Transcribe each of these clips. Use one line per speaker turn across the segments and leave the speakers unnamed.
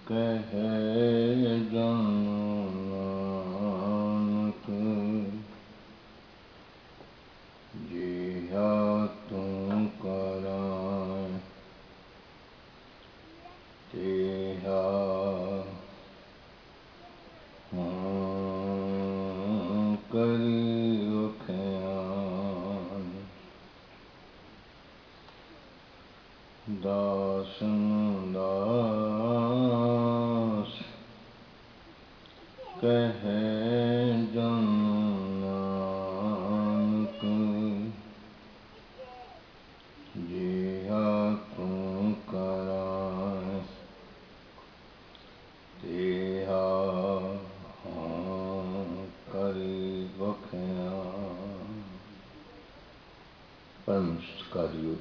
कहे जन नानक जिया तू करां तेहा करी वख्यान दासन दास कहे जन नानक जिया तू करां तेहा करी वख्यान। परम सत्कारी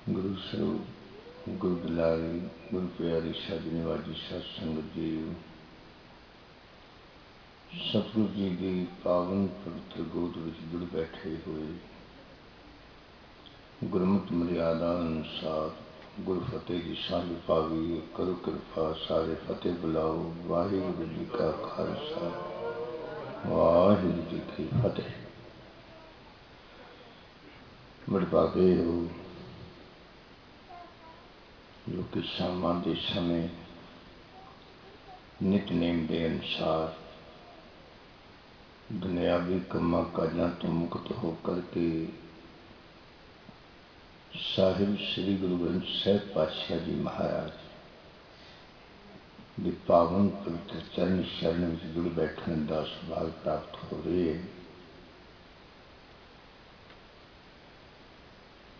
गुरु स्वरूप गुरु दुलारी गुरु प्यारी साधी निवाजी सत संगत जीव, सतगुरु जी की पावन पवित्र गोद विच जुड़ बैठे हुए गुरमत मर्यादा अनुसार गुरु फतेह की सांझ पावी। करो कृपा सारे फतेह बुलाओ। वाहिगुरु जी का खालसा वाहिगुरु जी की फतेह। बड़भागे हो जो कि शामां के समय नितनेम के अनुसार दुनियावी कम्मां काजां तो मुक्त होकर के साहिब श्री गुरु ग्रंथ साहिब पातशाह जी महाराज की पावन पवित्र चरण शरण में जुड़ बैठने का सौभाग्य प्राप्त हो रही है।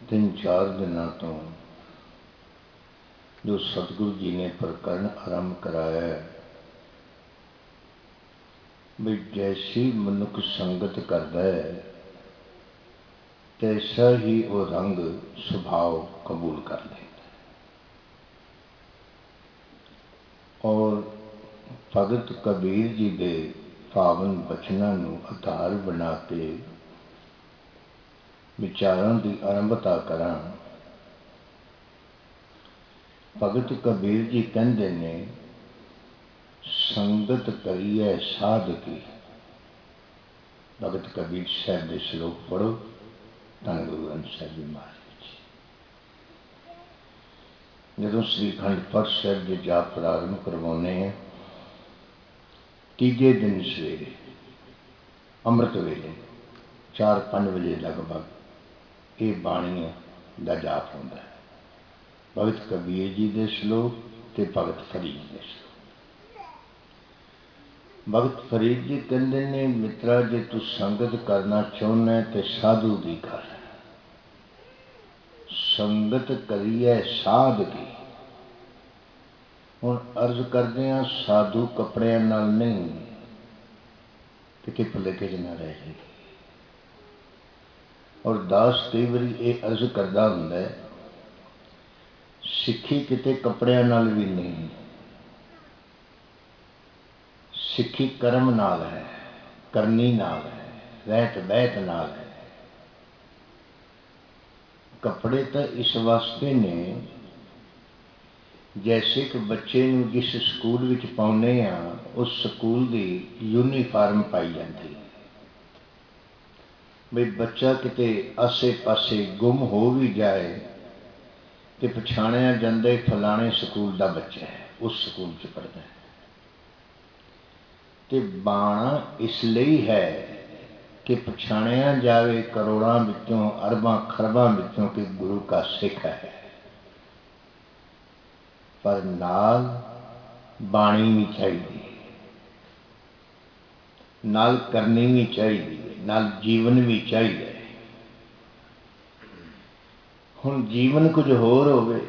3-4 दिनों तो जो सतगुरु जी ने प्रकरण आरंभ कराया है भी जैसी मनुख संगत करता है तैसा ही वो रंग स्वभाव कबूल कर लेता है। और भगत कबीर जी के पावन बचनों को आधार बना के विचारों की आरंभता करा। भगत कबीर जी कहते ने संगत करिए साध की। भगत कबीर साहब के श्लोक पढ़ो धन गुरु ग्रंथ साहिब जी महाराज। जो श्री अखंड पाठ साहिब के जाप प्रारंभ करवाने हैं तीजे दिन सवेरे अमृत वेले 4-5 बजे लगभग ये बाणी का जाप होता है। भगत कबीर जी के श्लोक ते भगत फरीद के श्लोक। भगत फरीद जी कहते ने मित्रा जे तू संगत करना चाहना है तो साधु की कर। संगत करिए साध की। हुण अर्ज करते हैं साधु कपड़े नाल नहीं कि भुलेखे च ना रह जाए। और दास कई बारी ये अर्ज करता हुंदा सिक्खी किते कपड़ियां नाल भी नहीं, सिक्खी कर्म नाल है, करनी नाल है, रहत बहत नाल है। कपड़े तो इस वास्ते ने जैसे कि बच्चे नूं जिस स्कूल विच पाउने आ उस स्कूल की यूनीफार्म पाई जाती है। भाई बच्चा किते आसे पासे गुम हो भी जाए तो पछाणिया जांदा फलाने स्कूल का बच्चा है, उस स्कूल च पढ़ता है। तो बाणा इसलिए है कि पछाणिया जाए करोड़ों विचों अरबां खरबां विचों कि गुरु का सिख है। पर नाल बाणी भी चाहिए, नाल करनी भी चाहिए, नाल जीवन भी चाहिए। हुण जीवन कुछ होर होवे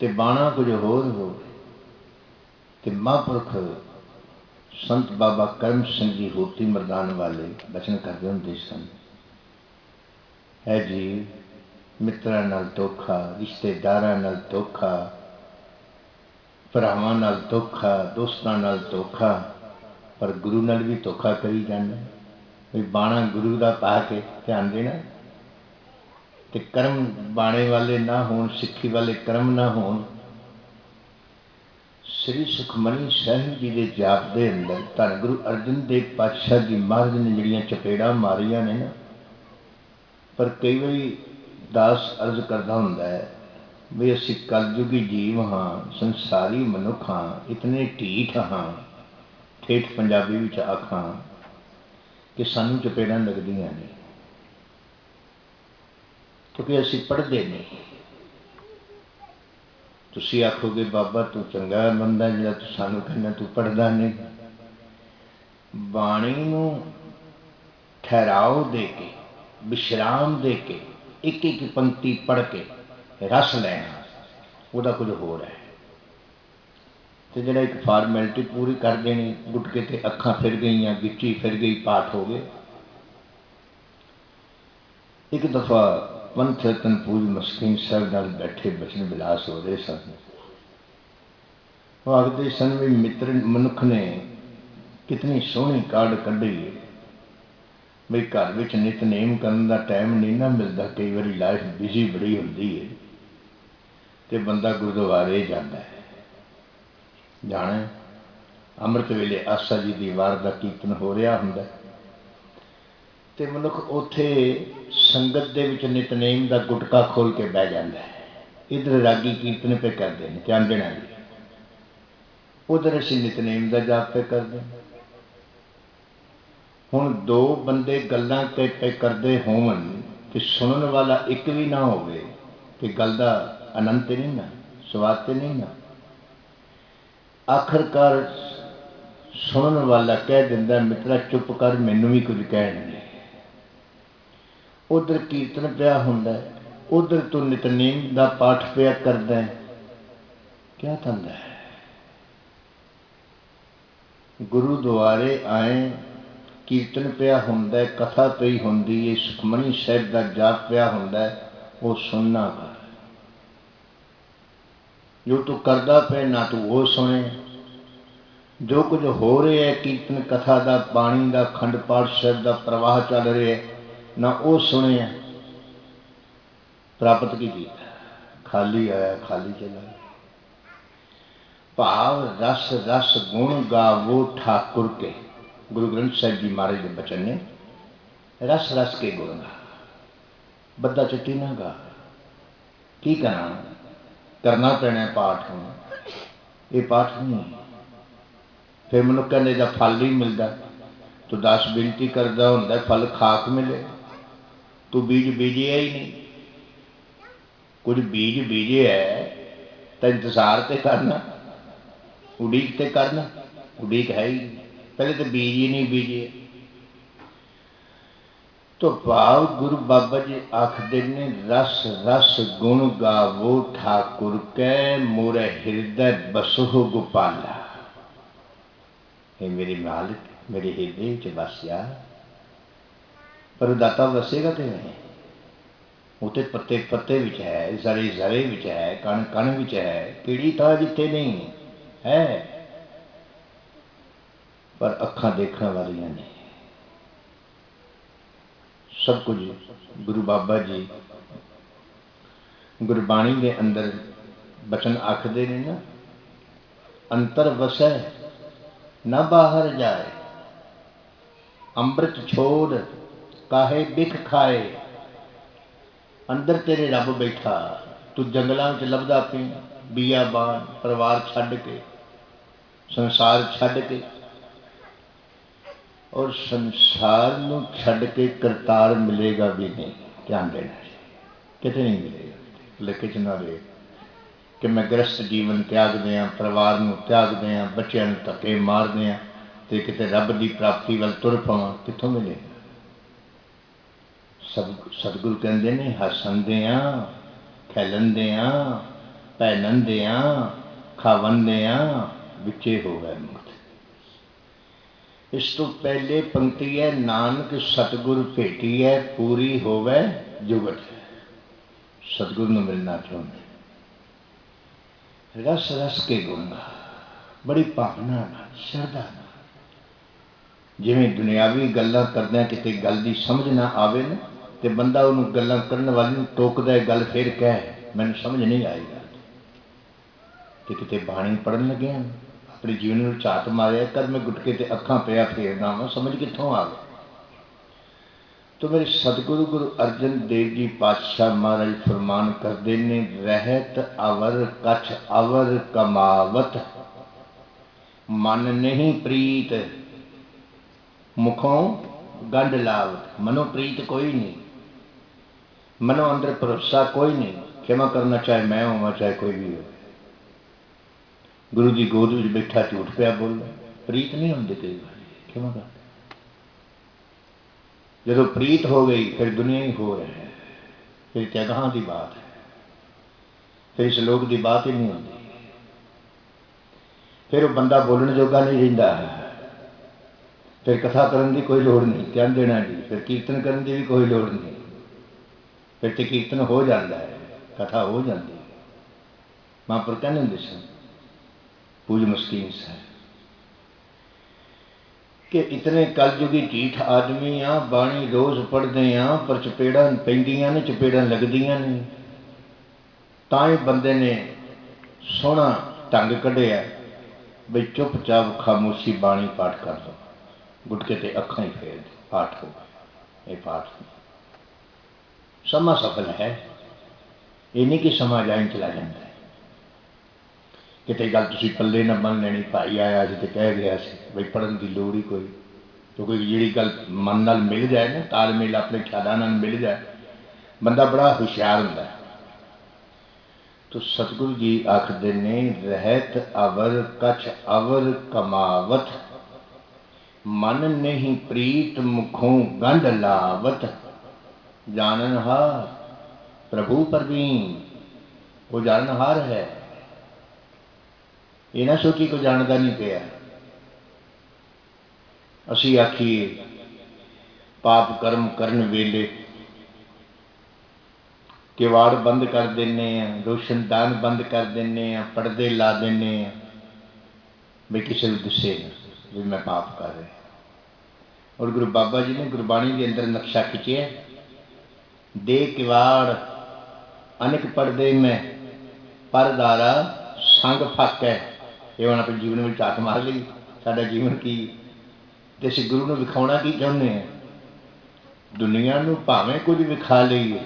ते बाणा कुछ होर होवे। ते महापुरख संत बाबा करम सिंह जी होती मरदान वाले बचन करते होंदे सन है जी मित्रां नाल धोखा, रिश्तेदारां नाल धोखा, भरावां नाल धोखा, दोस्तां नाल धोखा, पर गुरु नाल भी धोखा करी जाना। भी बाणा गुरु का पा के ध्यान देना ते कर्म बाणे वाले ना होण, सिक्खी वाले कर्म ना होण। श्री सुखमनी साहिब जी के जाप के अंदर धन गुरु अर्जन देव पातशाह जी महाराज ने जड़ियाँ चपेड़ा मारिया ने ना, पर कई बारी दास अर्ज करता होंदा है भी असी कलयुगी जीव हाँ, संसारी मनुख हाँ, इतने ढीठ हाँ, ठेठ पंजाबी विच आखां कि सानू चपेड़ा लगदियां नहीं, क्योंकि असी पढ़ते नहीं। तुसी आखोगे बाबा तू चंगा बंदा जिहड़ा तू सानू कहना तू पढ़दा नहीं। बाणी नूं ठहराव दे के, विश्राम दे के, एक एक पंक्ति पढ़ के रस लेना, वह कुछ होर है। तो जिहड़ा एक फॉर्मैलिटी पूरी कर देनी, गुटके ते अखां फिर गई, गिच्ची फिर गई, पाठ हो गए। एक दफ़ा पंथ रतन पूज मस्कीन साहब नाल बैठे बचन विलास हो रहे सन। वो आखते सन भी मित्र मनुख ने कितनी सोहनी काढ़ कढ़ी है, बई घर विच नितनेम करन दा टाइम नहीं ना मिलता, कई बारी लाइफ बिजी बड़ी होंदी है, तो बंदा गुरुद्वारे जाता है। जाना अमृत वेले आसा जी की वार का कीर्तन हो रहा होंदा, ते मनुख उत्थे संगत दे विच नितनेम का गुटका खोल के बह जाता है। इधर रागी कीर्तन पे करते हैं, ध्यान देना जी, उधर असीं नितनेम का जाप पे करते हैं। हुण दो बंदे गल्लां पे करते होवन ते सुनने वाला एक भी ना होवे ते गल दा आनंद ते नहीं ना, स्वाद ते नहीं ना। आखिरकार सुनने वाला कह दिंदा मित्रा चुप कर, मैनू भी कुछ कहण दे। उधर कीर्तन पिया हुंदा, उधर तू नितनेम का पाठ पिया करदा है, क्या करदा है? गुरुद्वारे आए, कीर्तन पिया हुंदा है, कथा पई हुंदी है, सुखमनी साहिब का जाप पिया हुंदा है, वो सुनना कर। जो तू करदा पे ना तू वो सुने, जो कुछ हो रहा है कीर्तन कथा का, बाणी का, खंड पाठ साहिब का प्रवाह चल रहा है, ना वो सुने। प्राप्त की कीता, खाली आया खाली चला। भाव रस रस गुण गावो ठाकुर के, गुरु ग्रंथ साहिब जी महाराज के बचन ने, रस रस के गुण गा, बद्दा चिट्टी ना गा। की करा, करना पैना पाठ, ये पाठ नहीं। फिर मनुख कहने का फल नहीं मिलता, तो दस बेनती करता होंदा फल खाक मिले, तू बीज बीजिया ही नहीं। कुछ बीज बीजे है तो इंतजार तो करना, उड़ीक तो करना, उड़ीक है ही पहले तो बीज ही नहीं बीजे। तो भाव गुरु बाबा जी आखदे ने रस रस गुण गावो ठाकुर कै, मोरे हृदय बसो गोपाला। हे मेरे मालिक, मेरे हृदय च बसया। पर दाता वसेगा तो नहीं, वो तो पत्ते पत्ते विच है, जरे जरे विच है, कण कण विच है, किड़ी था जिथे नहीं है, पर अखां देखने वालियां नहीं। सब कुछ गुरु बाबा जी गुरबाणी के अंदर बचन आखदे ने ना, अंतर वसै न बाहर जाए, अमृत छोड़ काहे बिख खाए। अंदर तेरे रब बैठा, तू जंगलों में लभदा पी, बियाबान परिवार छड्ड के, संसार छड्ड के, और संसार नूं छड्ड के करतार मिलेगा भी नहीं। ध्यान देना, कितने नहीं मिलेगा। लिखे च ना रहे कि मैं गृहस्थ जीवन त्याग दियाँ, परिवार नूं त्याग दियाँ, बच्चों नूं धक्के मार दियाँ ते किते रब की प्राप्ति वाल तुर पवां, कित्थों मिलेगा? सतगुरु कहते ने हसंदियां खैलंदियां पैनंदियां खावंदियां विचे हो गए मुक्त। इस तो पहले पंक्ति है, नानक सतगुरु भेटी है पूरी होवे जुगत। सतगुरु ने मिलना चाहते, रस रस के गुण बड़ी भावना श्रद्धा, जिमें दुनियावी गल्लां करदे किते गल दी समझ ना आवे ना, तो बंदा उन्होंने गल्लां करन वाले नूं टोकदा है, गल फिर कह मैनूं समझ नहीं आई गल कि किते बाणी पढ़न लगे हैं अपने जीवन में झात मारिया कर मैं गुटके ते अखां पिया फेरना वा समझ कित्थों आ गई। तो मेरे सतगुरु गुरु अर्जन देव जी पातशाह महाराज फरमान करते ने रहत अवर कछ अवर कमावत मन नहीं प्रीत मुखों गंढ लावत। मनो प्रीत कोई नहीं, मनो अंदर भरोसा कोई नहीं, क्षमा करना चाहे मैं होवां चाहे कोई भी हो। गुरु की गोद में बैठा झूठ पिया बोल प्रीत नहीं होंगे कई बार, क्षमा कर। जो प्रीत हो गई फिर दुनिया ही हो रहा है, फिर त्यागां की बात है, फिर इस लोक की बात ही नहीं होती, फिर वो बंदा बोलने जोगा नहीं रहिंदा, फिर कथा करने की कोई लोड़ नहीं, ध्यान देना जी, फिर कीर्तन करने की भी कोई लोड़ नहीं, फिर तो कीर्तन हो जाता है, कथा हो जाती है। महापुर कहने होंदे सन पूज मस्कीन साहब कि इतने कलयुगी ढीठ आदमी आ, बाणी रोज़ पढ़ते हैं पर चपेड़ा पैंदियां ने चपेड़ा लगदियां नहीं, तां बंदे ने सोहना ढंग कढ़िया बई चुपचाप खामोशी बाणी पाठ कर लो, गुटके ते अखां ही फेर दो, पाठ हो गया। ये पाठ समा सफल है, ये नहीं कि समा जाए चला जाता है। कितने गल तुसीं पल्ले ना बन लैनी, भाई आया सी ते कह गया सी बई पढ़न की लोड़ ही कोई, क्योंकि जिहड़ी गल मन नाल मिल जाए ना, तालमेल अपने ख्यालां नाल मिल जाए, बंदा बड़ा हुशियार हुंदा है। तो सतगुरु जी आखदे ने रहत अवर कछ अवर कमावत मन नहीं प्रीत मुखों गंढ लावत। जाननहार प्रभु परवीन, वो जाननहार है, ये ना सोची को जानता नहीं पिया। असी आखिए पाप कर्म करन वेले किवाड़ बंद कर देने, रोशनदान बंद कर देने, पर्दे ला देने, भी किसी को दिसे भी मैं पाप कर रहा। और गुरु बाबा जी ने गुरबाणी के अंदर नक्शा खिंचे, दे किवाड़ अनेक पर्दे में परदारा संग फक है। ये हम अपने जीवन में झात मार ली, साडा जीवन की ते असीं गुरु नूं विखाउणा की चाहुंदे हैं। दुनिया नूं भावें कुछ विखा लईए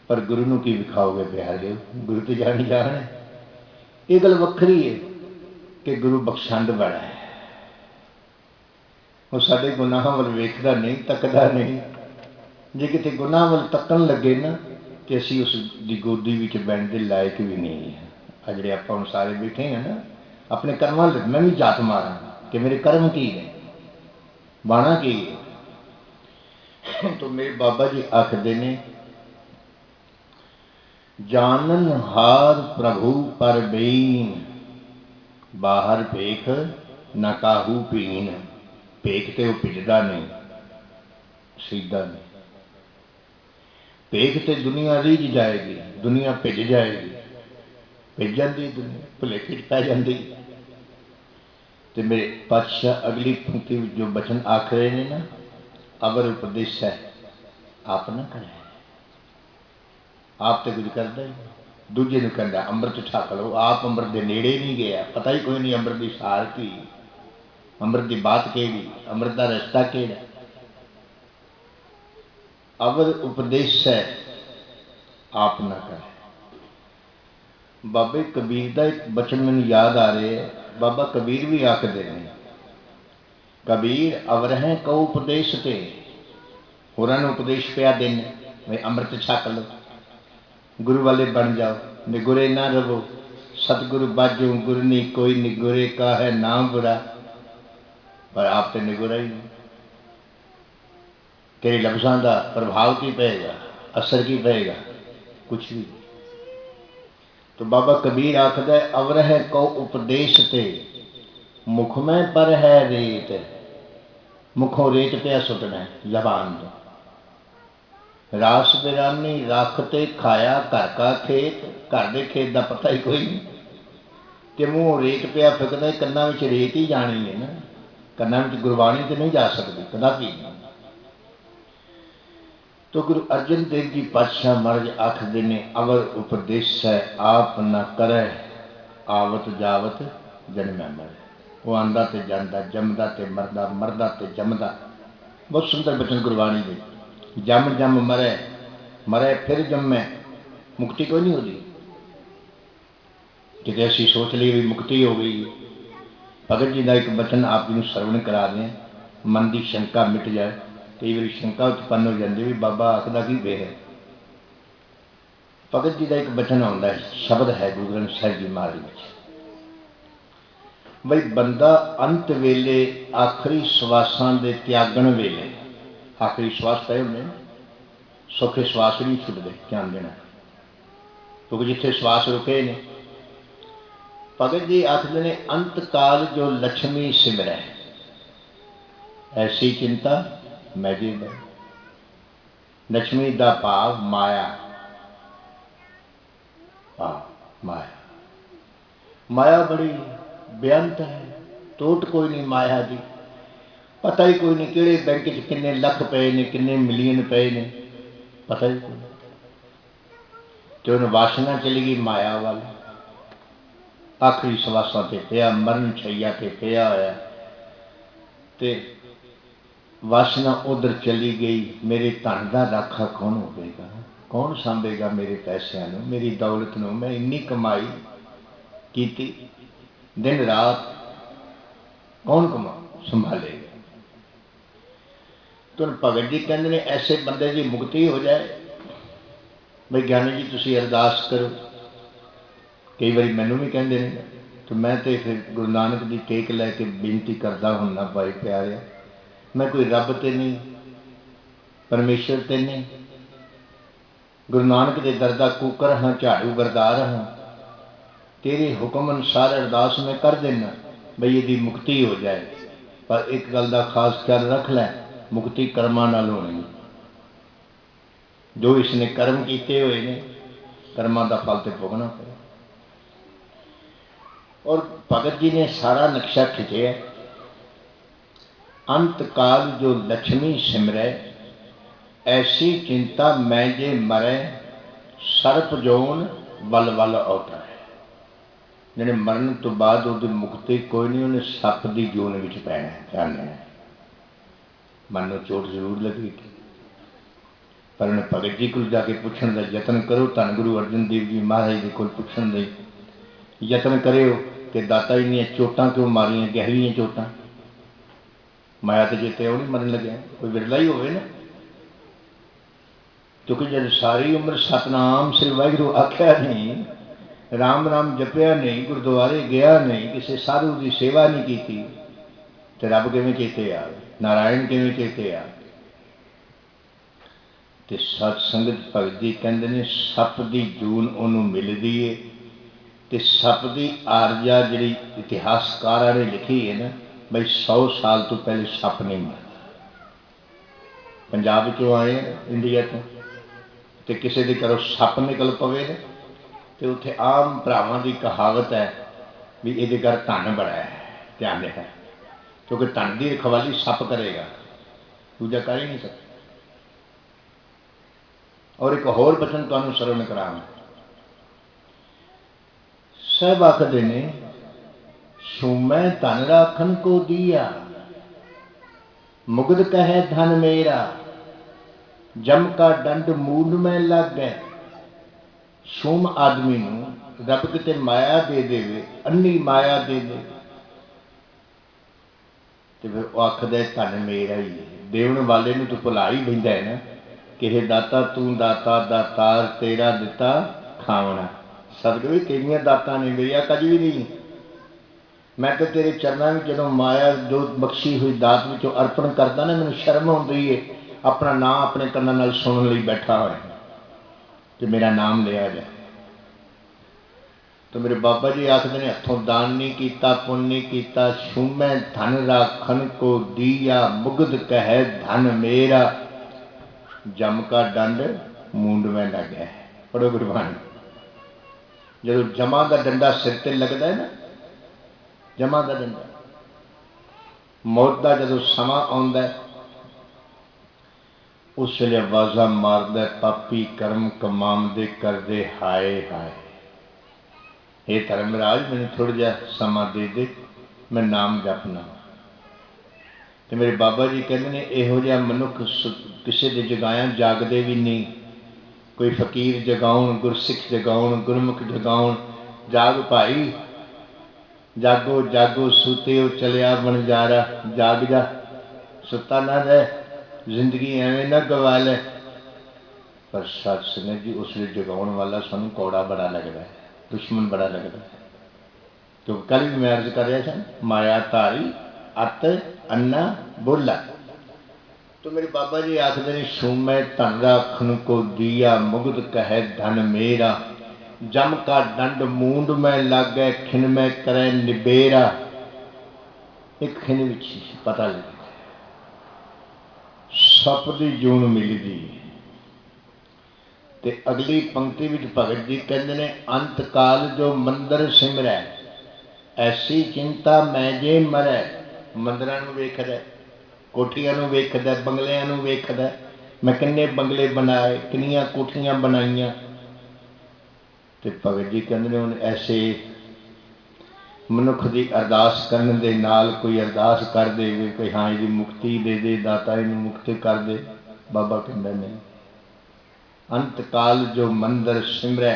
पर गुरु नूं की विखाओगे प्यारे, गुरु तो जानी जान है। ये गल वखरी है कि गुरु बख्शंड बड़ा है, वो साडे गुनाहां वल वेखदा नहीं, तकदा नहीं। जे किते गुनाह वल तकन लगे ना तो असीं उस दी गोदी विच बैठण दे लायक भी नहीं है। आ जिहड़े आपां हुण सारे बैठे हैं ना, अपने कर्मां मैं भी जात मारां कि मेरे कर्म की ने, बाणा की है। तो मेरे बाबा जी आखदे ने जानन हार प्रभु परबीन, बाहर भेख न काहू पीन। भेख ते वो भिजदा नहीं, सीधा नहीं। भेख ते दुनिया रीझ जाएगी, दुनिया भिज जाएगी, भिज जाती दुनिया, भुलेखे पै जाती। तो मेरे पातशाह अगली पंक्ति जो बचन आख रहे हैं ना, अवर उपदेश है आप ना करे, आप तो कुछ करता ही दूजे नूं कहंदा अमृत छक लो, आप अमृत के नेड़े नहीं गया, पता ही कोई नहीं अमृत की सार की, अमृत की बात केड़ी, अमृत का रस्ता केड़ा। अवर उपदेश है आप ना करे। बाबे कबीर का एक बचन मैनूं याद आ रहे है, बाबा कबीर भी आखदे ने कबीर अवर है कौ उपदेश ते, होरां नूं उपदेश पिया देने भाई अमृत छक लो, गुरु वाले बन जाओ, निगुरे ना रवो, सतगुरु बाजो गुरु नहीं कोई, निगुरे का है नाम बुरा। पर आप तो निगुरा ही नहीं, तेरे लफ्ज़ों का प्रभाव की पेगा, असर की पेगा, कुछ भी। तो बाबा कबीर आखदा है अवर है कौ उपदेश ते, मुख में पर है रेत। मुखों रेत पे सुटना है जबान तो, रास बिरानी रखते खाया घर का खेत, घर के खेत का पता ही कोई नहीं, कि मूँह रेत पिया फिकदा, कन्ना विच रेत ही जानी है ना, कन्ना विच गुरबाणी तो नहीं जा सकती कदापि नहीं। तो गुरु अर्जन देव जी पातशाह महाराज आखते ने अवर उपदेश है आप न करे आवत जावत जन्मै मरे। वो आंदा ते जांदा, जमदा ते मरदा, मरदा ते जमदा। बहुत सुंदर बचन गुरबाणी दे। जम जम मरे, मरे फिर जमै, मुक्ति कोई नहीं होती। कितने असी सोच ली भी मुक्ति हो गई। भगत जी का एक बचन आप जी सरवण करा दें, मन की शंका मिट जाए। कई बार शंका उत्पन्न हो जाती भी बाबा आखदा की वे है। भगत जी का एक बचन आता है, शब्द है गुरु ग्रंथ साहिब जी महाराज बई बंदा अंत वेले आखिरी सवासां दे त्यागण वेले, आखिरी सवास पए होंगे सौखे सवास नहीं छुटते, ध्यान देना क्योंकि जिथे सवास रुके ने। भगत जी आखते ने अंत काल जो लक्ष्मी सिमरै ऐसी चिंता मैजे द। लक्ष्मी का भाव माया, माया माया बड़ी बेअंत है, टोट कोई नहीं माया की। पता ही कोई नहीं किहड़े बैंक च किन्ने लख पे ने, किन्ने मिलियन पे ने, पता ही कोई। तो उन्हें वासना चली गई माया वाल, आखिरी सवासा ते पिया, मरण छईया ते पिया होया ते वासना उधर चली गई। मेरे धन का राखा कौन होगा, कौन सांभेगा मेरे पैसों, मेरी दौलत नूं। मैं इन्नी कमाई की दिन रात, कौन संभालेगा। तो भगत जी कहते हैं ऐसे बंदे की मुक्ति हो जाए। भाई ज्ञानी जी तुसी अरदास करो। कई बार मैनू भी कहते हैं, तो मैं तो फिर गुरु नानक की टेक लैके बेनती करता हूँ ना भाई प्यारे, मैं कोई रब ते नहीं, परमेश्वर ते नहीं, गुरु नानक के दर दा कूकर हाँ, झाड़ू बरदार हाँ। तेरे हुक्म अनुसार अरदास मैं कर देना बई यदि मुक्ति हो जाए। पर एक गल का खास ख्याल रख लै, मुक्ति कर्मां नाल होनी। जो इसने कर्म किए हुए ने, कर्मां का फल तो भुगतना पड़े। और भगत जी ने सारा नक्शा खिंचया। अंत काल जो लक्ष्मी सिमरै ऐसी चिंता मैं जे मरै, सर्प जोन वल वल औटा है। जिन्हें मरण तो बाद वो मुक्ति कोई नहीं, उन्हें सप की जोन में पैना है। ध्यान देना, मन में चोट जरूर लगी थी, पर उन्हें भगत जी को जाके पूछने का यत्न करो। धन गुरु अर्जन देव जी महाराज जी को पूछने का यत्न करो कि दाता इन्नियां चोटां क्यों मारियां, गहरियां चोटां। माया तो चेते वो नहीं मरन लगे, कोई विरला ही होवे ना। क्योंकि जब सारी उम्र सतनाम श्री वाहिगुरू आख्या नहीं, राम राम जपिया नहीं, गुरुद्वारे गया नहीं, किसी साधु की सेवा नहीं की, तो रब किवें चेते आ, नारायण किवें चेते आ। तो सत्संगत भगत जी कहते हैं सप की जून उन्होंने मिलती है। तो सप की आरजा जी इतिहासकारा ने लिखी है ना, बई 100 साल तो पहले सप नहीं मिलता। पंजाब चो आए इंडिया तो किसी के घरों सप निकल पवे तो उत्थे आम भरावां की कहावत है भी ये घर धन बड़ा है, ध्यान है, क्योंकि धन की रखवाली सप करेगा, दूजा कर ही नहीं सकता। और एक होर बचन तुहानूं सरवण करावां। साहब आखदे ने सुमै धन राखन को दिया, मुगद कहे धन मेरा, जम का दंड मूल में लग गए। सुम आदमी नूं रब किते माया दे देवे, अन्नी माया दे दे, तो फिर वो आखदे धन मेरा ही है। देवन वाले नूं तो भुला ही बैठा है ना कि हे दाता तू दाता दातार तेरा दिता खावना। सदगुरु तेरियां दाता ने, मेरिया कज भी नहीं। मैं तो तेरे चरणों में जो माया जो बख्शी हुई दात विचों अर्पण करता ना, मैनूं शर्म आउंदी है अपना नाम अपने कन्नां नाल सुनन लई बैठा होया कि मेरा नाम लिया जाए। तो मेरे बाबा जी आखते हैं हथों दान नहीं किया, पुण्य नहीं किया, सुमै धन राखन को दिया, मुगद कहे धन मेरा, जम का दंड मूंड में लग गया है। पढ़ो गुरबाणी, जो जमा का डंडा सिर ते लगता है ना, जमा का डंडा, मौत का जो समा आउंदा है, उस वेले आवाज़ा मारदा पापी कर्म कमांदे करदे हाय हाय। हे धर्मराज मैनूं थोड़ा जिहा समा दे दे, मैं नाम जपना। तो मेरे बाबा जी कहते ने इहो जिहा मनुख किसी दे जगाया जागदे भी नहीं। कोई फकीर जगाउण, गुरसिख जगाउण, गुरमुख जगाउण, जाग भाई जागो जागो सूते हो चलिया बनजारा, जाग जा, सुता ना रह, जिंदगी एवें ना गवा लै। पर सत संगत जी उस वेले जगाउण वाला सानूं कौड़ा बड़ा लगता है, दुश्मन बड़ा लगता है। तो कल भी मैं अर्ज कर रहा था, माया धारी अत अन्ना बोला। तो मेरे बाबा जी आखते ने सूमै धन राखन को दिया, मुगद कहे धन मेरा, जम का दंड मूंड में लागे, खिन में करे निबेरा। एक खिन विच पता लगे सप दी जून मिलदी। ते अगली पंक्ति विच भगत जी कहते ने अंत काल जो मंदिर सिमरै, ऐसी चिंता मैं जे मरै। मंदिरां नूं वेखदा, कोठियां नूं वेखदा, बंगलियां नूं वेखदा, मैं किन्ने बंगले बनाए, किन्नियां कोठियां बनाईयां। ते भगत जी कहते ने हुण ऐसे मनुख की अरदास करने दे नाल कोई अरदास कर दे कि हाँ ये मुक्ति दे दे दाता, इनू मुक्ति कर दे। बाबा कहते ने अंत काल जो मंदिर सिमरै,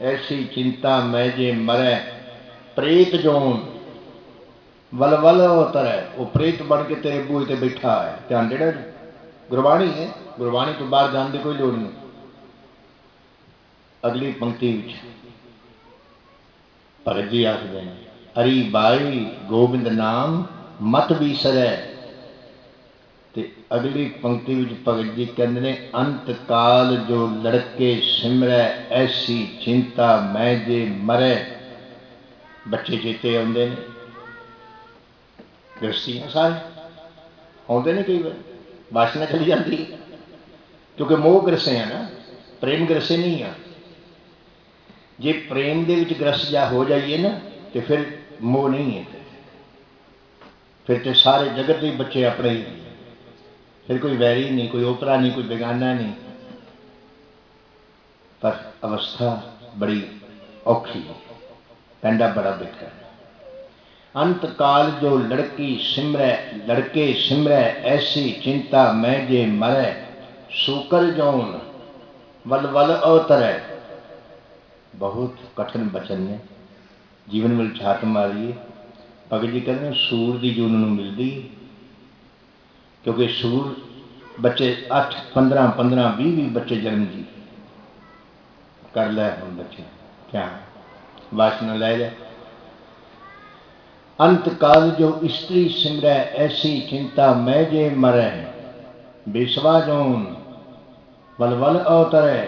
ऐसी चिंता मैं जे मरै। प्रेत जोन वल वल उतरै, वो प्रेत बन के तेरे बूहे ते बैठा है। ध्यान देना, गुरबाणी है, गुरबाणी तो बाहर जाने की कोई लोड़ नहीं। अगली पंक्ति भगत जी आखदे ने हरी बाई गोबिंद नाम मत बीसरै। ते अगली पंक्ति विच भगत जी कहते ने अंत काल जो लड़के सिमरै, ऐसी चिंता मैं जे मरै। बच्चे चेते आउंदे ने, गृहस्थियां सारे आउंदे ने, कई बार वासना चली जाती है क्योंकि मोह ग्रसे है ना, प्रेम ग्रसे नहीं है। जे प्रेम दे विच ग्रस जा हो जाइए ना तो फिर मोह नहीं है, फिर तो सारे जगत के बच्चे अपने ही, फिर कोई वैरी नहीं, कोई ओपरा नहीं, कोई बेगाना नहीं। पर अवस्था बड़ी औखी है, पैंडा बड़ा बेकार। अंत काल जो लड़की सिमरै, लड़के सिमरै, ऐसी चिंता मैं जे मरै। सूकर जौन वल वल अवतरै। बहुत कठिन बचन ने, जीवन में झात मारिए। भगत जी कहते हैं सूर की जून नूं मिलदी, क्योंकि सूर बच्चे 8 15 15 20 बच्चे जन्म जी कर लै। हम बच्चे क्या वासना लै जाए। अंत काल जो स्त्री सिमरै, ऐसी चिंता मैं जे मरै। बेसवा जौन वल वल अवतरै।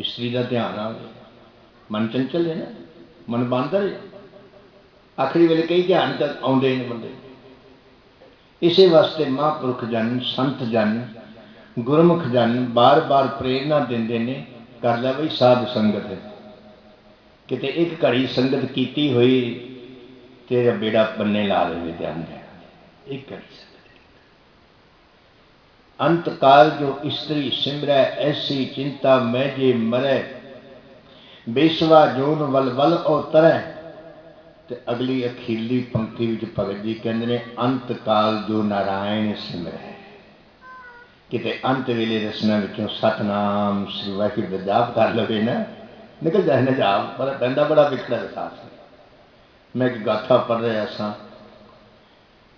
स्त्री का ध्यान आ गया, मन चंचल है ना, मन बांदर है। आखिरी वेले कई ध्यान तक आउंदे ने बंदे। इसे वास्ते महापुरुख जन, संत जन, गुरमुख जन बार बार प्रेरणा देंदे ने, कर लै बई साध संगत है। किते एक घड़ी संगत कीती हुई तेरा बेड़ा पन्ने ला देवे। ध्यान देना, एक घड़ी संगत। अंत काल जो स्त्री सिमरै, ऐसी चिंता मैं जे मरै। बेसवा जोन वल वल अवतरै। ते अगली अखीरली पंक्ति विच भगत जी कहते ने अंत काल जो नारायण सिमरै। किते अंत वेले रसना विचों सतनाम श्री वाहिगुरू दा जाप कर लवे ना, निकल जाए ना जाप, पर पैंदा बड़ा विखड़ा एहसास है। मैं एक गाथा पढ़ रहा सा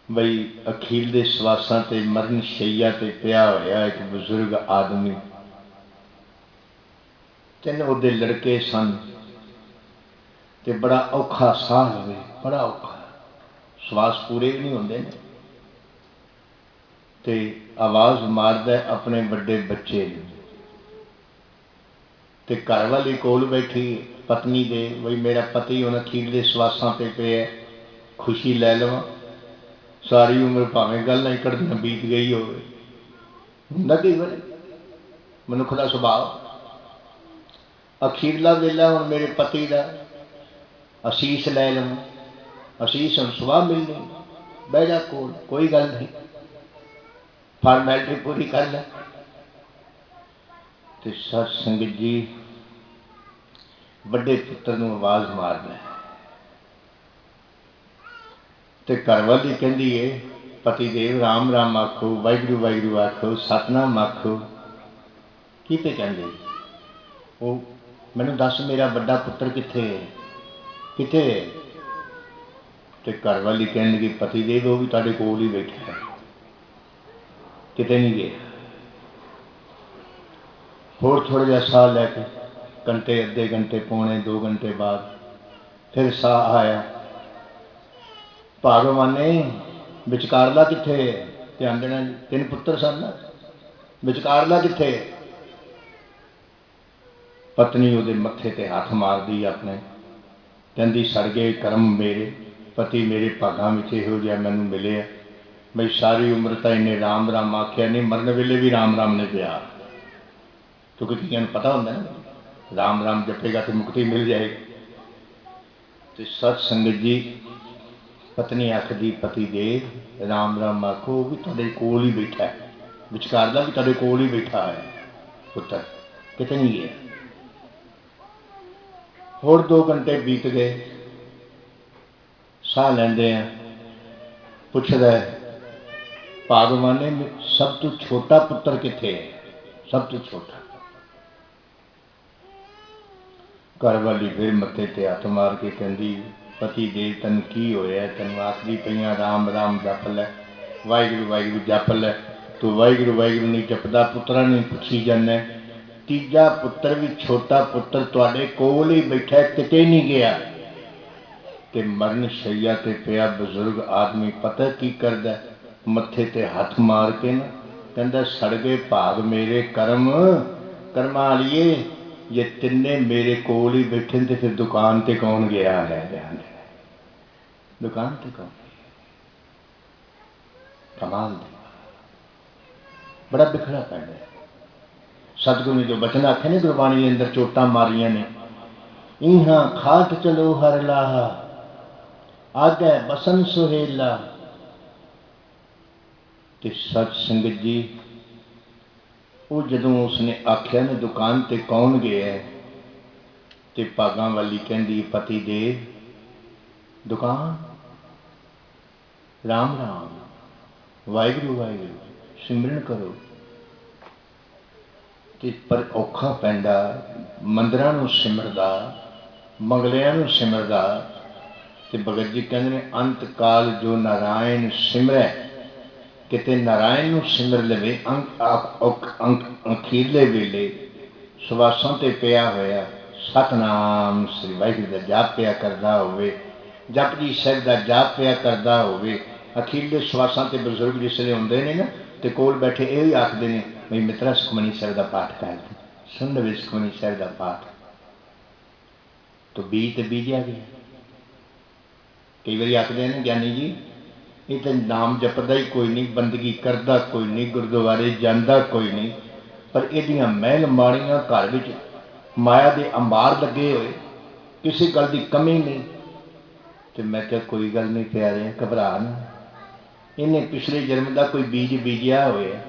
बई अखीर दे सवासां ते मरण शैया ते पिया होया एक बजुर्ग आदमी। 3 उहदे लड़के सन ते बड़ा औखा साह लवे, बड़ा औखा, श्वास पूरे भी नहीं होंदे ने। ते आवाज़ मारदा अपने बड़े बच्चे ते घर वाली कोल बैठी पत्नी दे, बई मेरा पति हुण अखीरले सवासां ते पिया, खुशी लै लवां, सारी उम्र भावें गल्लां ही कढ़दियां बीत गई होवे। हुंदा कई बार मनुख दा सुभाव। अखीरला वेला हुण मेरे पति दा, असीस लै लवां, असीस हुण सुबाह मिलनी, बह जा कोल, कोई गल नहीं। फॉर्मैलिटी पूरी कर ले। तो सत संगत जी बड़े पुत्र नूं आवाज़ मारना तो घर वाली कहती है पति देव राम राम आखो, वाहिगुरू वाहिगुरू आखो, सतनाम आखो। की पे कहते वो मैनू दस मेरा बड़ा पुत्र कित्थे है, कित्थे है? तो घर वाली कह लगी पति देव वो भी तुहाडे कोल ही बैठा है, किते नहीं गया। होर थोड़ा जिहा साह लैके घंटे अद्धे घंटे पौने 2 घंटे बाद फिर साह आया, भागवाने विचकारला कित्थे है? ध्यान देना, 3 पुत्र सन, विचकारला कित्थे है? पत्नी उहदे मत्थे ते हाथ मारदी अपने, कहंदी सड़ गए कर्म मेरे, पति मेरे भागां विच इहो जिहा मैनूं मिलिआ। बई सारी उम्र तो इन्हें राम राम आख्या नहीं, मरन वेले भी राम राम ने पिया, क्योंकि कईयां नूं पता हुंदा ना राम राम जपेगा तो मुक्ति मिल जाएगी। तो सत संगत जी पत्नी आखदी पति देव राम राम आखो, वो भी तुहाडे कोल ही बैठा है, विचकारला भी तुहाडे कोल ही बैठा है पुत्र, किते नहीं गया। होर 2 घंटे बीत गए, साह लैंदे हैं, पुछदा है भागवाने सब तो छोटा पुत्र कित्थे है? सब तो छोटा। घर वाली फिर मत्थे ते हथ मार के कहंदी पति देव तैनूं की होया? तैनूं आखदी पईआं राम राम जप लै, वाहिगुरू वाहिगुरू जप लै, तू वाहिगुरू वाहिगुरू नहीं जपदा, पुत्रा नहीं पुछी जाना। तीजा पुत्र भी छोटा पुत्र तुहाडे कोल ही बैठा, किते नहीं गया। ते मरण शैया ते पिया बजुर्ग आदमी पता की करदा, मत्थे ते हथ मार के ना कहंदा सड़ गए भाग मेरे कर्म, कर्मा वालिए ये तिन्ने मेरे कोल ही बैठे तो फिर दुकान ते कौन गया है? ध्यान दुकान ते कौन? कमाल दी बड़ा बिखड़ा पैंदा है। सतगुरु ने जो बचन आखे ने गुरबाणी के अंदर चोटा मारिया ने, इहां खाट चलो हर लाहा, आगे बसन सुहेला। ते सच संगत जी वो जदों उसने आख्या ने दुकान ते कौन गया है, ते भागां वाली कहंदी पति देव दुकान राम राम वाहिगुरू वाहिगुरू सिमरन करो। ते पर औखा पैंदा मंदिरां नूं सिमरदा, मंगलियां नूं सिमरदा। ते भगत जी कहंदे ने अंत काल जो नारायण सिमरै, किते नारायण नूं सिमर लवे अखीरले वेले सुवासां ते पिया होया सतनाम श्री वाहिगुरू दा जाप पिया करदा होवे, जपजी साहिब दा जाप पिया करदा होवे, अखीरले सुवासां ते बजुर्ग जिसले हुंदे ने ना ते कोल बैठे यही आखदे ने बई मित्रा सुखमनी साहिब दा पाठ कर, सुन लवे सुखमनी साहिब दा पाठ। तो बीज तो बीजिया गया। कई बार आखदे ने ज्ञानी जी ये तो नाम जपदा ही कोई नहीं, बंदगी करदा कोई नहीं, गुरुद्वारे जांदा कोई नहीं, पर इहदियां महल माड़ियां घर विच माया के अंबार लगे हुए, किसी गल की कमी नहीं। तो मैं क्या कोई गल नहीं प्यारे घबरा ना, इन्हें पिछले जन्म का कोई बीज बीजिया होया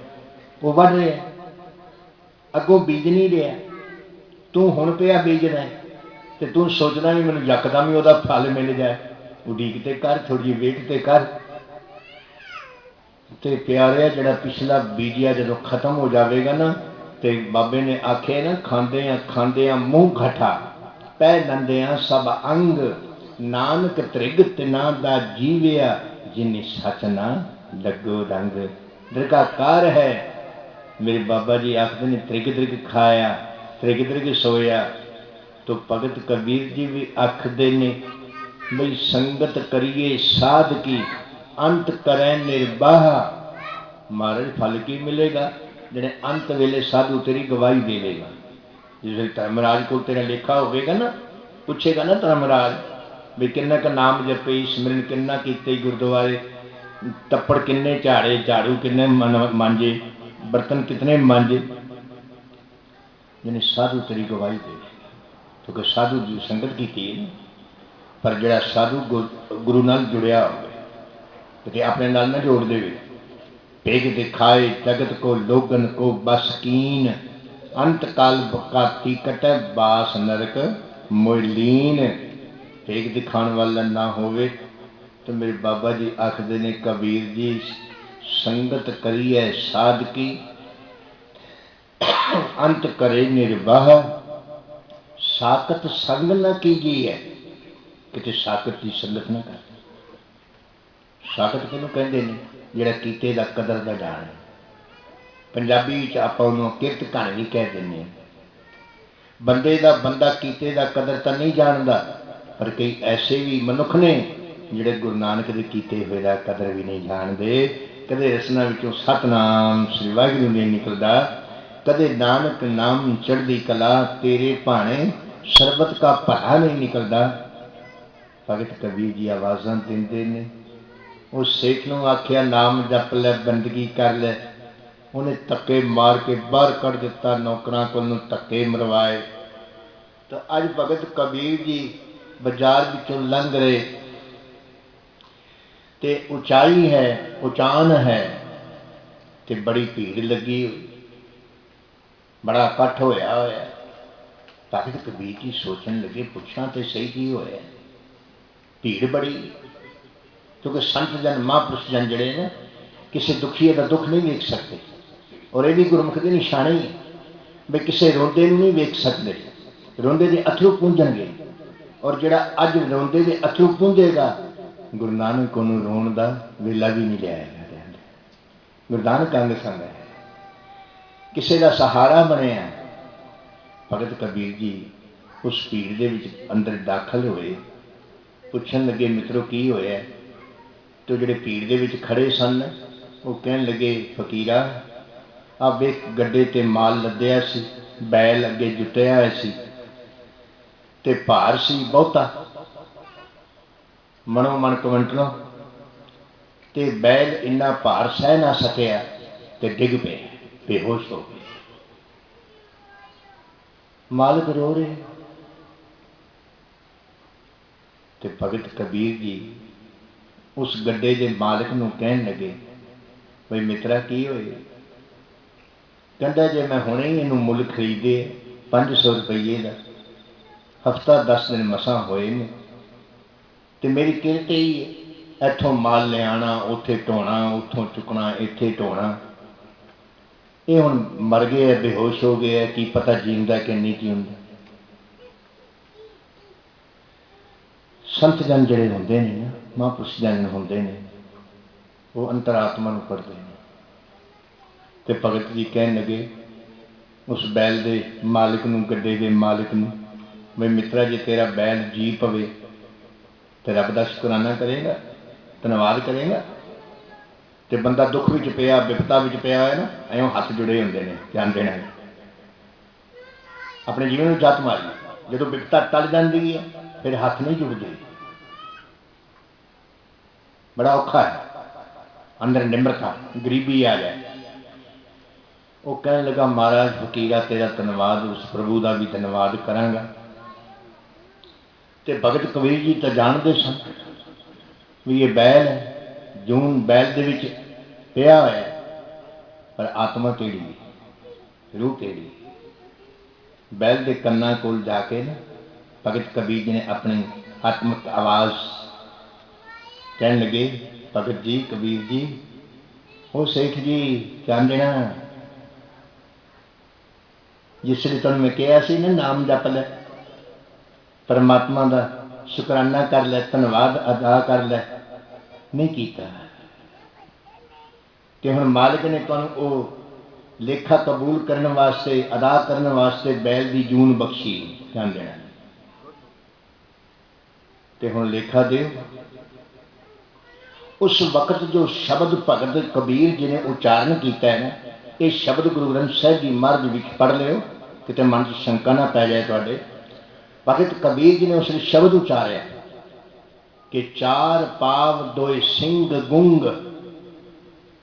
वो वढ़ रहा, अगों बीज नहीं रहा, तू हुण पिया बीजना है तो तू सोचना भी मैनूं यकदम ही वहदा फल मिल जाए, उड़ीक ते कर, थोड़ी वेट ते कर। ते प्यारे जिहड़ा पिछला बीजिया जदों खत्म हो जाएगा ना, तो बाबे ने आखे ना खांदे मूँह घटा पै लंदिया सब अंग, नानक त्रिग तिना दा जीविया जिन्नी सच ना लगो रंग। दरगाकार है मेरे बाबा जी आखते ने त्रिग त्रिग खाया त्रिग त्रिग सोया। तो भगत कबीर जी भी आखते ने बई संगत करिए साध की अंत करें निर्वाह, महाराज फल की मिलेगा जिन्हें अंत वेले साधु तेरी गवाही देगा। जिस धर्मराज को तेरा लेखा होगा ना, पूछेगा ना धर्मराज भी किन्ना का नाम जपे, सिमरन किन्ना कीते, गुरुद्वारे तप्पड़ किन्ने झाड़े, झाड़ू किन्ने मांजे, बर्तन कितने मांजे, जिन्हें साधु तेरी गवाही देगा। क्योंकि साधु की संगत की है, पर जड़ा साधु गुरु नाल जुड़िया हो अपने नाल ना जोड़ दे, भेग दिखाए जगत को लोगन को बस कीन, अंत काल बकाती कटै बास नरक मोलीन। भेग दिखाने वाला ना होवे तो मेरे बाबा जी आखते ने कबीर जी संगत करिए साधकी, अंत करे निर्वाह, साकत संग न कीजिए, किते साकत की संगत न कर। साकत किहनूं कहंदे ने? जिहड़ा कीते दा कदर दा जाणे। पंजाबी विच आपां उहनूं किरत घण भी कह दिंदे हां। बंदे दा बंदा कीते दा कदर तां नहीं जानदा, पर कई ऐसे भी मनुख ने जिहड़े गुरु नानक दे कीते होए दा कदर भी नहीं जानदे। कदे रसना विचों सतनाम श्री वाहिगुरू नहीं निकलदा, कदे नानक नाम चढ़दी कला तेरे भाणे सरबत का भला नहीं निकलदा। भगत कबीर जी आवाज़ां दिंदे ने। उस सेठ नूं आखिया नाम जप लै बंदगी कर लै, उन्हें धक्के मार के बाहर कढ़ दिता, नौकरां कोलों धक्के मरवाए। तो अज भगत कबीर जी बाजार विचों लंघ रहे ते उचाई है, उचान है, ते बड़ी भीड़ लगी हुई, बड़ा इकट्ठ होया होया। भगत कबीर जी सोचन लगे पुछां ते सही की होया, भीड़ बड़ी। क्योंकि संत जन महापुरुष जन जड़े ने किसी दुखीए का दुख नहीं वेख सकते, और यह भी गुरमुख की निशानी है भी किसी रोंदे नहीं वेख सकते, रोंदे के अथरू पूंजणगे। और जिहड़ा अज रोंदे के अथरू पूंजेगा, गुरु नानक उन्होंने रोण का वेला भी नहीं लियाएगा। गुरु नानक अंग संग है, किसी का सहारा बनिया। भगत कबीर जी उस भीड़ के अंदर दाखिल हुए, पुछन लगे मित्रों की होया? तो जिहड़े भीड़ के खड़े सन वो कहन लगे फकीरा आ वेख गड्डे ते माल लदया सी, बैल अगे जुटिया होया सी ते भार सी बहुता, मनो मन क्विंटलों, ते बैल इन्ना भार सह ना सकिया ते डिग पे बेहोश हो गए। मालिक रो रहे। ते भगत कबीर जी उस गड्डे के मालिक नूं कहन लगे बई मित्रा की होए? कहता जे मैं हुणे ही इनू मुल खरीदे 500 रुपये का, हफ्ता 10 दिन मसां होए ने, ते मेरी किरत ही है इत्थों माल लियाना, उत्थे ढोना, उत्थों चुकना, इत्थे ढोना। ये हुण मर गए, बेहोश हो गए, की पता जींदा कि नहीं जींदा। संत जन जिहड़े हुंदे ने ना, महापुरुष जन हुंदे ने, वो अंतरात्मा नूं पढ़दे ने। ते भगत जी कहन लगे उस बैल के मालिक नूं, गड्डे के मालिक नूं, बई मित्रा जे तेरा बैल जी पवे तो रब का शुकराना करेगा, धन्नवाद करेगा। तो बंदा दुख विच पिया, विपता विच पिया है ना, एवं हथ जुड़े होंदे ने, ध्यान देना है। अपने जीवन में जत मारी, जो विपता टल जाती है फिर हथ नहीं जुड़ते, बड़ा औखा है। अंदर निम्रता, गरीबी आ जाए। वो कहने लगा महाराज फकीरा तेरा धन्नवाद, उस प्रभु का भी धन्नवाद करांगा। ते भगत कबीर जी तो जानते सन भी ये बैल है, जून बैल दे विच पिया होया, पर आत्मा टेढ़ी, रूह टेढ़ी। बैल के कन्ना कोल जाके ना भगत कबीर जी ने अपनी आत्मक आवाज़ कहन लगे भगत जी, कबीर जी, ओ सेठ जी जान देना, जिसलिए तुम मैं कहा सी ना नाम जप लै, परमात्मा का शुकराना कर लै, धन्नवाद अदा कर लै, नहीं कीता। ते हुण मालिक ने तुहानूं ओ लेखा कबूल करने वास्ते, अदा करने वास्ते बैल की जून बख्शी, ध्यान देना। ते हुण लेखा दे। उस वक्त जो शब्द भगत कबीर जी ने उच्चारण किया है ना, ये शब्द गुरु ग्रंथ साहिब जी महाराज विच पढ़ लियो, किते मन च शंका ना पै जाए तुहाडे। भगत कबीर जी ने उस शब्द उच्चारिया कि चार पाव दोए सिंह गुंग।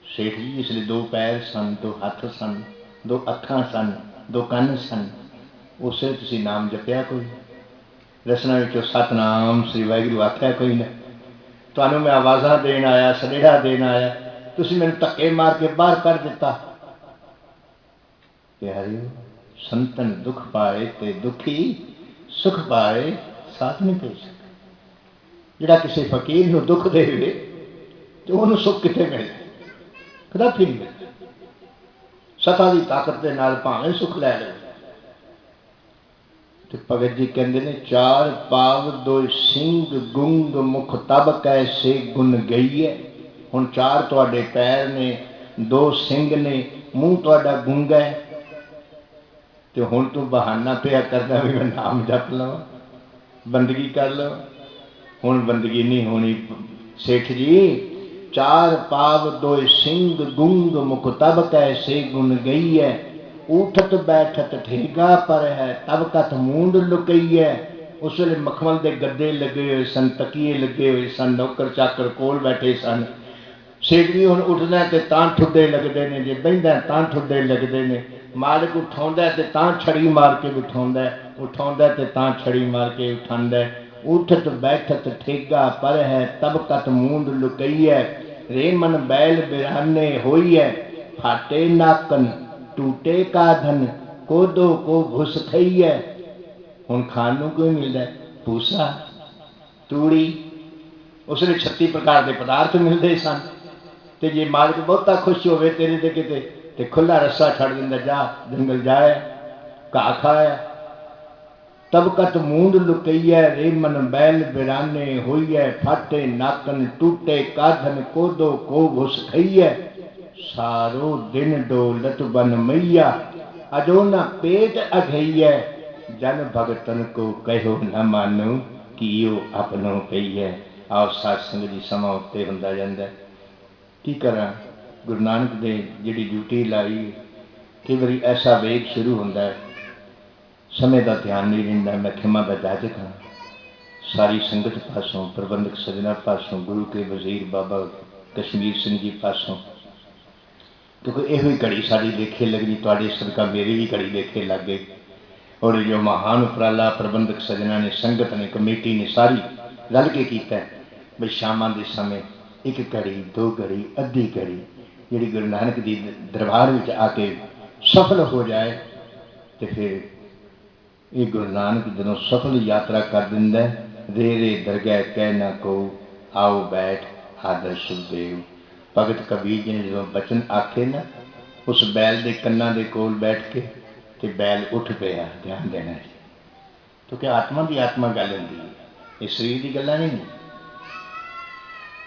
सेठ जी इसलिए 2 पैर सन, 2 हथ सन, 2 अखां सन, 2 कन्न सन, उसे तुसीं नाम जपिया कोई, रसना विचों सतनाम श्री वाहिगुरू आख्या कोई ना। तुहानूं मैं आवाज़ां देन आया, सनेहा देन आया, तुसीं मैनूं धक्के मार के बाहर कर दिता। प्यारिओ संतन दुख पाए ते दुखी सुख पाए, साथ नहीं दे सकते। जिहड़ा किसी फकीर नूं दुख देवे तो उन्होंने सुख कितने मिले, कदापि नहीं मिलता। सता की ताकत के नाल भावें सुख लै लो। तो भगत जी कहते ने चार पाव दो सिंह गुंग मुख तब कैसे गुन गई है। हुण चार तुहाडे पैर ने, दो सिंह ने, मूँह तुहाडा गूंगा है, तो हुण तू बहाना पिया करदा भी मैं नाम जप लवां, बंदगी कर लवां। हुण बंदगी नहीं होनी सेठ जी। चार पाव दो सिंह गुंग मुख तब कैसे गुन गई है। उठत बैठत ठेगा पर है तब कथ मूंड लुकई है। उस वे मखमल के गद्दे लगे हुए सन, तकिए लगे हुए सन, नौकर चाकर कोल बैठे सन। सेठ भी हुण उठदा ते तां ठुड्डे लगदे ने, जे बहिंदा तां ठुड्डे लगदे ने। मालिक उठाउंदा ते तां छड़ी मार के बिठाउंदा, उठाउंदा ते तां छड़ी मार के उठांदा। उठत बैठत ठेगा पर है तब कत मूंड लुकई है। रे मन बैल बिराने होई है फाटे नाकन टूटे का धन कोदो को भुस खई है। हुण खाण नूं कोई मिलदा है भूसा तूड़ी, उसने 36 प्रकार के पदार्थ मिलते सन। तो जे मालिक बहुता खुश होवे तेरे ते किते ते खुला रस्सा छड़ दिंदा, जा जंगल जाए घा खाया। तब कत मूंद लुकईया रे मन बैल बिराने होइए फाटे नाकन टूटे काधन कोदो को भुस खईए। सारो दिन डोलत बन मैया अजो न पेट अघइए। जन भगतन को कहो न मानो कियो अपनों कहीए। आओ सत्संग जी समा उत्ते हुंदा जांदा। की करा गुरु नानक देव जिहड़ी ड्यूटी लाई, कई बारी ऐसा वेग शुरू होंदा है समय का ध्यान नहीं रहिंदा। मैं खिमा का जाजक हाँ सारी संगत पासों, प्रबंधक सजना पासों, गुरु के वजीर बाबा कश्मीर सिंह जी पासों, क्योंकि यही घड़ी साड़ी लेखे लगनी, तुहाडे सदका मेरी भी घड़ी लेखे लग गए। और जो महान उपराला प्रबंधक सजना ने, संगत ने, कमेटी ने सारी रल के किया बई शामां दे समय एक घड़ी, दो घड़ी, अद्धी घड़ी जिहड़ी गुरु नानक दी दरबार में आके सफल हो जाए। तो फिर ये गुरु नानक जदों सफल यात्रा कर दिंदा रे रे दरगह कहना को आओ बैठ आदर सुखदेव। भगत कबीर जी ने जो बचन आखे ना, उस बैल के कन्ना के कोल बैठ के ते बैल उठ पिया। ध्यान देना जी, क्योंकि आत्मा की आत्मा गल होंदी है, ये शरीर की गल्लां नहीं।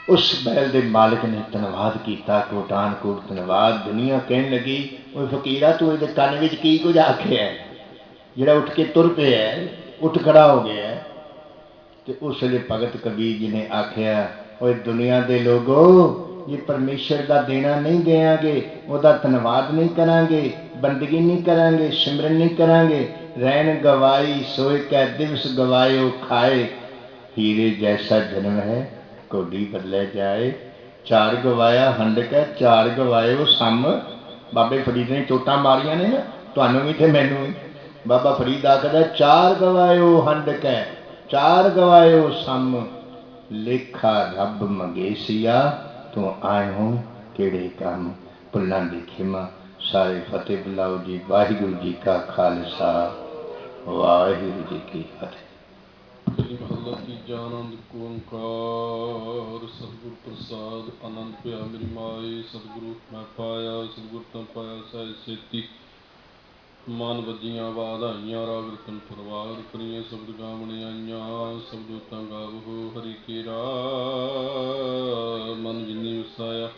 उस बैल के मालिक ने धन्यवाद किया, कोटान कोट धन्यवाद। दुनिया कहन लगी वो फकीरा तू ये कन में की कुछ आखिया है, जिहड़ा उठ के तुर पिया उठ खड़ा हो गया। तो उस वे भगत कबीर जी ने आख्या ओए दुनिया के लोगो ये परमेश्वर का देना नहीं देंगे, वह धन्यवाद नहीं करांगे, बंदगी नहीं करांगे, सिमरन नहीं करांगे। रैन गवाई सोए कै दिवस गवायो खाए, हीरे जैसा जन्म है कोडी बदले जाए। चार गवाया हंड कै चार गवायो सम। बाबे फरीद ने चोटा मारिया ने ना, तुहानू भी तो मैनू भी। बाबा फरीद आखदा चार गवायो हंड कै चार गवायो सम। लेखा रब मंगेसिया तू आए हो केड़े काम। भुल्लां दी खिमा। सारे फतेह बुलाओ जी। वाहिगुरू जी का खालसा वाहिगुरू जी की फतेह।
महला तीजा आनंद ओंकार सतगुर प्रसाद आनंद पिया मेरी माए। सतगुरु मैं पाया सतगुर तो पाया सह सेती। मन बजियां वाधाइयां राग रतन परवार करिए शब्द गावने आइयां। शब्द तां गावो हरि केरा मन जिनी वसाया।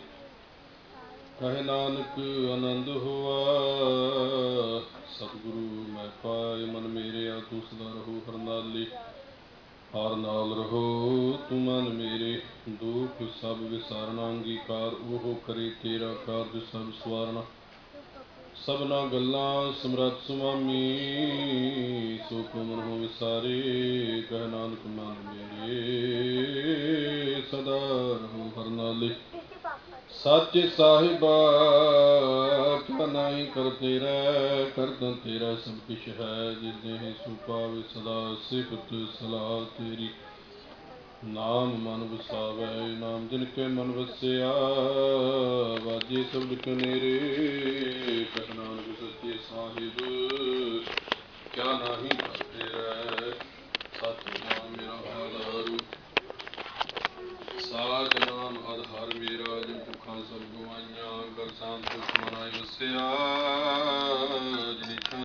कहे नानक आनंद होआ सतगुरु मैं पाए। मन मेरे तू सदा रहो हर नाले हार नाल रहो तू मन मेरे। दुख सब विसारना अंगीकार ओह करे तेरा कारज सब सवारना। सबना गल्लां समरथ सुआमी सो को मन हो विसारे। कह नानक मन मेरे सदा रहो हर नाले। सच साहिबा क्या नाई कर तेरा करता तेरा सब किश है। जिस देह सु पावे सदा सिफत सलाह तेरी। ਨਾਮ ਮਨ ਵਸਾਵੈ, ਨਾਮ ਜਿਨ ਕੇ ਮਨ ਵਸਿਆ, ਵਾਜੇ ਸਬਦ ਕਨੇਰੇ, ਕਤ ਨਾਨਕ ਸੱਚੇ ਸਾਹਿਬ, ਕਿਆ ਨਾਹੀ ਕਰ ਫੇਰੈ, ਸਚ ਨਾਮ ਮੇਰਾ ਆਧਾਰ, ਸਾਚ ਨਾਮ ਆਧਾਰ ਮੇਰਾ, ਜਿਨ ਭੁੱਖਾਂ ਸਭ ਗਵਾਈਆਂ, ਕਰ ਸ਼ਾਂਤ ਸੁਖ ਮਨ ਆਏ ਵਸਿਆ,